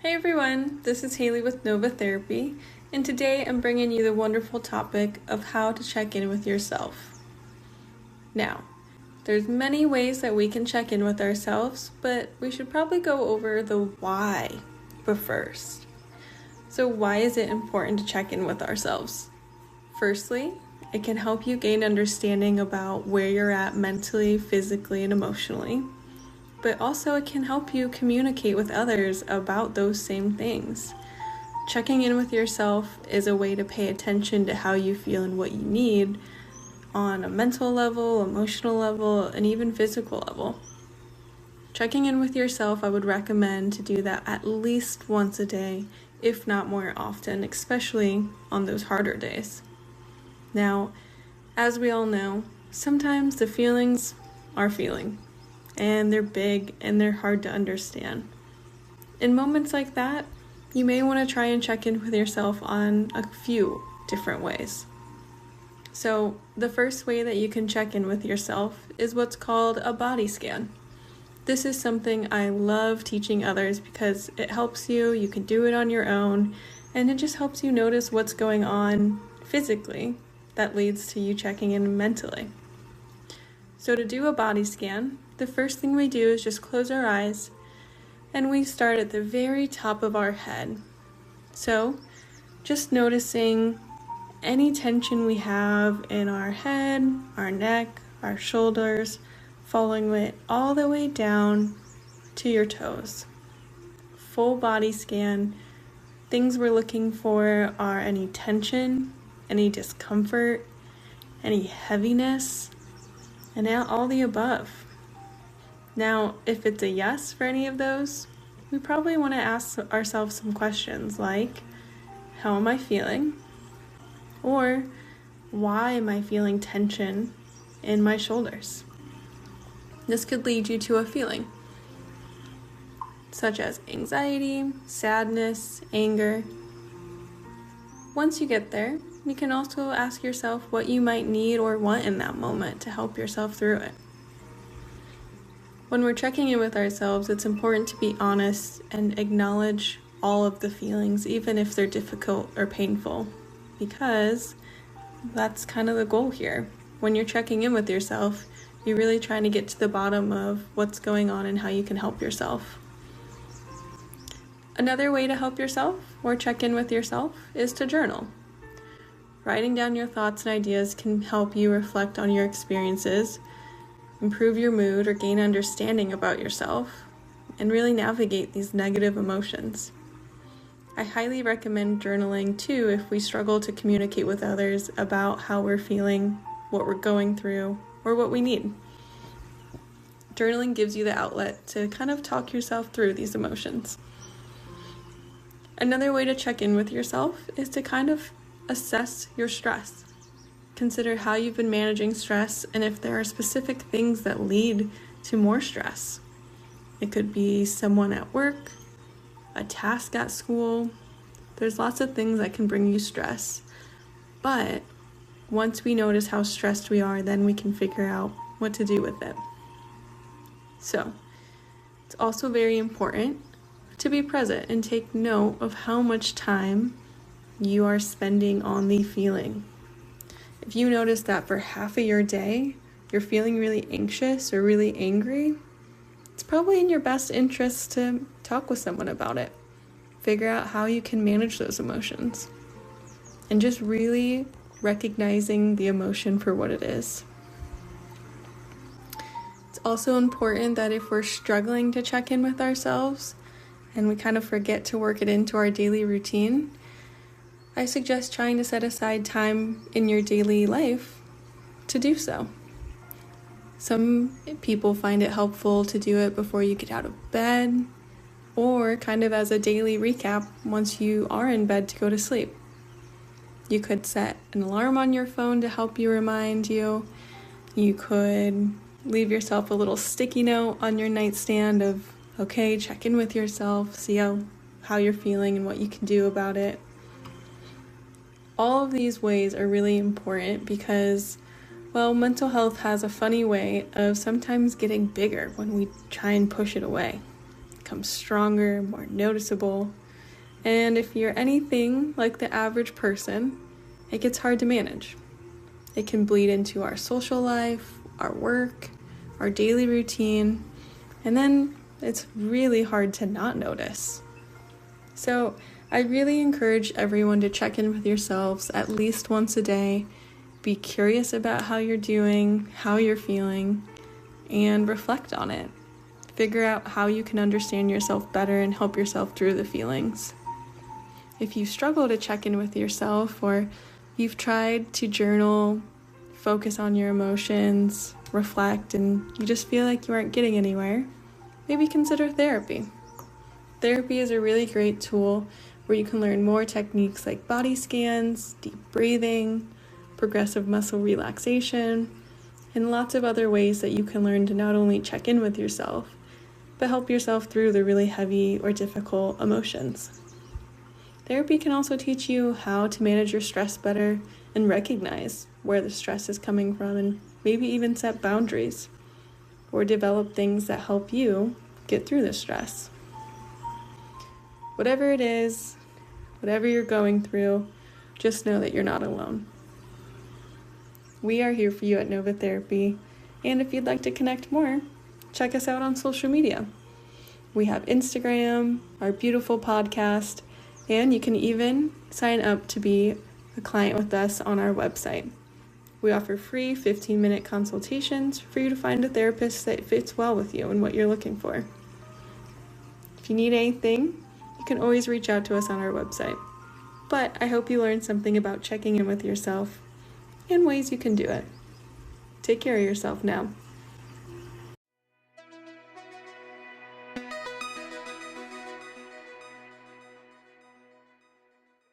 Hey everyone, this is Haley with Nova Therapy, and today I'm bringing you the wonderful topic of how to check in with yourself. Now, there's many ways that we can check in with ourselves, but we should probably go over the why first. So why is it important to check in with ourselves? Firstly, it can help you gain understanding about where you're at mentally, physically, and emotionally. But also it can help you communicate with others about those same things. Checking in with yourself is a way to pay attention to how you feel and what you need on a mental level, emotional level, and even physical level. Checking in with yourself, I would recommend to do that at least once a day, if not more often, especially on those harder days. Now, as we all know, sometimes the feelings are feeling. And they're big and they're hard to understand. In moments like that, you may want to try and check in with yourself on a few different ways. So the first way that you can check in with yourself is what's called a body scan. This is something I love teaching others because it helps you can do it on your own, and it just helps you notice what's going on physically that leads to you checking in mentally. So to do a body scan, the first thing we do is just close our eyes and we start at the very top of our head. So just noticing any tension we have in our head, our neck, our shoulders, following it all the way down to your toes. Full body scan. Things we're looking for are any tension, any discomfort, any heaviness, and now all the above. Now, if it's a yes for any of those, we probably want to ask ourselves some questions like, how am I feeling? Or, why am I feeling tension in my shoulders? This could lead you to a feeling, such as anxiety, sadness, anger. Once you get there, you can also ask yourself what you might need or want in that moment to help yourself through it. When we're checking in with ourselves, it's important to be honest and acknowledge all of the feelings, even if they're difficult or painful, because that's kind of the goal here. When you're checking in with yourself, you're really trying to get to the bottom of what's going on and how you can help yourself. Another way to help yourself or check in with yourself is to journal. Writing down your thoughts and ideas can help you reflect on your experiences, improve your mood or gain understanding about yourself, and really navigate these negative emotions. I highly recommend journaling too if we struggle to communicate with others about how we're feeling, what we're going through, or what we need. Journaling gives you the outlet to kind of talk yourself through these emotions. Another way to check in with yourself is to kind of assess your stress. Consider how you've been managing stress and if there are specific things that lead to more stress. It could be someone at work, a task at school. There's lots of things that can bring you stress. But once we notice how stressed we are, then we can figure out what to do with it. So, it's also very important to be present and take note of how much time you are spending on the feeling. If you notice that for half of your day, you're feeling really anxious or really angry, it's probably in your best interest to talk with someone about it. Figure out how you can manage those emotions. And just really recognizing the emotion for what it is. It's also important that if we're struggling to check in with ourselves and we kind of forget to work it into our daily routine, I suggest trying to set aside time in your daily life to do so. Some people find it helpful to do it before you get out of bed, or kind of as a daily recap once you are in bed to go to sleep. You could set an alarm on your phone to help you remind you. You could leave yourself a little sticky note on your nightstand of, okay, check in with yourself, see how you're feeling and what you can do about it. All of these ways are really important because, well, mental health has a funny way of sometimes getting bigger when we try and push it away. becomes stronger, more noticeable. And if you're anything like the average person, it gets hard to manage. It can bleed into our social life, our work, our daily routine, and then it's really hard to not notice. So I really encourage everyone to check in with yourselves at least once a day. Be curious about how you're doing, how you're feeling, and reflect on it. Figure out how you can understand yourself better and help yourself through the feelings. If you struggle to check in with yourself, or you've tried to journal, focus on your emotions, reflect, and you just feel like you aren't getting anywhere, maybe consider therapy. Therapy is a really great tool where you can learn more techniques like body scans, deep breathing, progressive muscle relaxation, and lots of other ways that you can learn to not only check in with yourself, but help yourself through the really heavy or difficult emotions. Therapy can also teach you how to manage your stress better and recognize where the stress is coming from, and maybe even set boundaries or develop things that help you get through the stress. Whatever it is, whatever you're going through, just know that you're not alone. We are here for you at Nova Therapy, and if you'd like to connect more, check us out on social media. We have Instagram, our beautiful podcast, and you can even sign up to be a client with us on our website. We offer free 15-minute consultations for you to find a therapist that fits well with you and what you're looking for. If you need anything, you can always reach out to us on our website. But I hope you learned something about checking in with yourself and ways you can do it. Take care of yourself now.